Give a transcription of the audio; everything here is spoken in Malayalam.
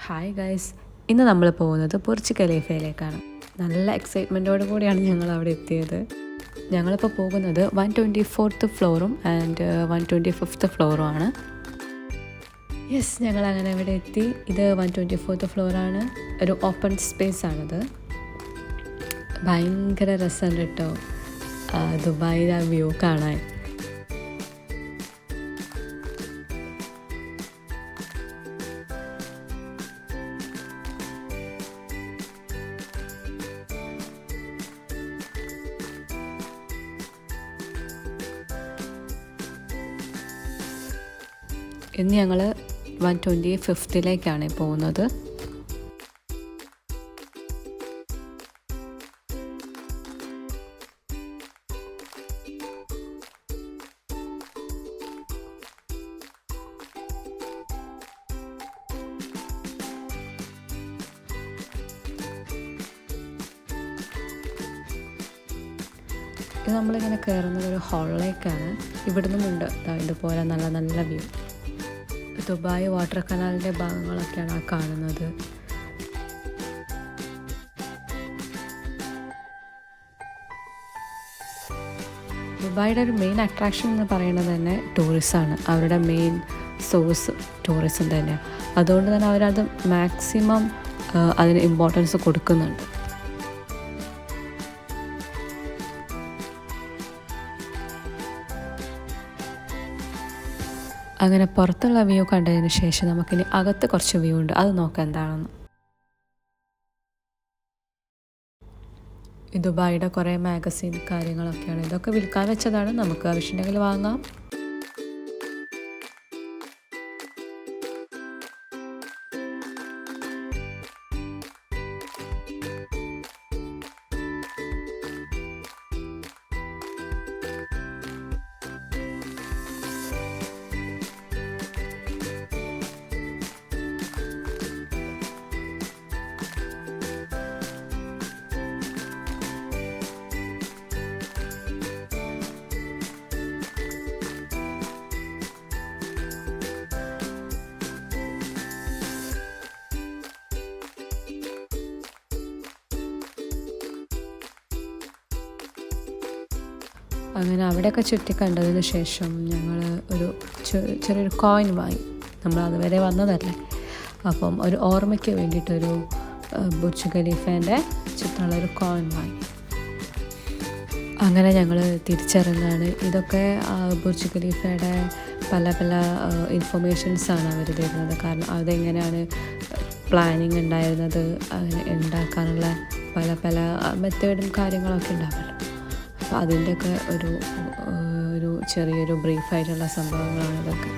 ഹായ് ഗൈസ്, ഇന്ന് നമ്മൾ പോകുന്നത് ബുർജ് ഖലീഫയിലേക്കാണ്. നല്ല എക്സൈറ്റ്മെൻറ്റോടു കൂടിയാണ് ഞങ്ങൾ അവിടെ എത്തിയത്. ഞങ്ങളിപ്പോൾ പോകുന്നത് 124th ഫ്ലോറും ആൻഡ് 125th ഫ്ലോറും ആണ്. യെസ്, ഞങ്ങൾ അങ്ങനെ അവിടെ എത്തി. ഇത് 124th ഫ്ലോറാണ്. ഒരു ഓപ്പൺ സ്പേസ് ആണിത്. ഭയങ്കര രസമുണ്ട് കേട്ടോ ദുബായിലെ വ്യൂ കാണാൻ. ഇന്ന് ഞങ്ങൾ 125th പോകുന്നത്. ഇത് നമ്മളിങ്ങനെ കയറുന്നത് ഒരു ഹാളിലേക്കാണ്. ഇവിടെ നിന്നുമുണ്ട് ഇതുപോലെ നല്ല നല്ല വ്യൂ. ദുബായ് വാട്ടർ കനാലിൻ്റെ ഭാഗങ്ങളൊക്കെയാണ് ആ കാണുന്നത്. ദുബായിയുടെ ഒരു മെയിൻ അട്രാക്ഷൻ എന്ന് പറയുന്നത് തന്നെ ടൂറിസമാണ്. അവരുടെ മെയിൻ സോഴ്സ് ടൂറിസം തന്നെയാണ്. അതുകൊണ്ട് തന്നെ അവരത് മാക്സിമം അതിന് ഇമ്പോർട്ടൻസ് കൊടുക്കുന്നുണ്ട്. അങ്ങനെ പുറത്തുള്ള വ്യൂ കണ്ടതിന് ശേഷം നമുക്കിനി അകത്ത് കുറച്ച് വ്യൂ ഉണ്ട്, അത് നോക്കാം എന്താണെന്ന്. ദുബായിയുടെ കുറേ മാഗസിൻ കാര്യങ്ങളൊക്കെയാണ്. ഇതൊക്കെ വിൽക്കാൻ വെച്ചതാണ്, നമുക്ക് ആവശ്യമുണ്ടെങ്കിൽ വാങ്ങാം. അങ്ങനെ അവിടെയൊക്കെ ചുറ്റി കണ്ടതിന് ശേഷം ഞങ്ങൾ ഒരു ചെറിയൊരു കോയിൻ വാങ്ങി. നമ്മൾ അതുവരെ വന്നതല്ലേ, അപ്പം ഒരു ഓർമ്മയ്ക്ക് വേണ്ടിയിട്ടൊരു ബുർജ് ഖലീഫേൻ്റെ ചിത്രമുള്ളൊരു കോയിൻ വാങ്ങി. അങ്ങനെ ഞങ്ങൾ തിരിച്ചിറങ്ങുകയാണ്. ഇതൊക്കെ ബുർജ് ഖലീഫയുടെ പല പല ഇൻഫർമേഷൻസാണ് അവർ തരുന്നത്. കാരണം അതെങ്ങനെയാണ് പ്ലാനിങ് ഉണ്ടായിരുന്നത്, അങ്ങനെ ഉണ്ടാക്കാനുള്ള പല പല മെത്തേഡും കാര്യങ്ങളൊക്കെ ഉണ്ടാവുമല്ലോ. അപ്പോൾ അതിൻ്റെയൊക്കെ ഒരു ചെറിയൊരു ബ്രീഫായിട്ടുള്ള സംഭവങ്ങളാണ് ഇതൊക്കെ.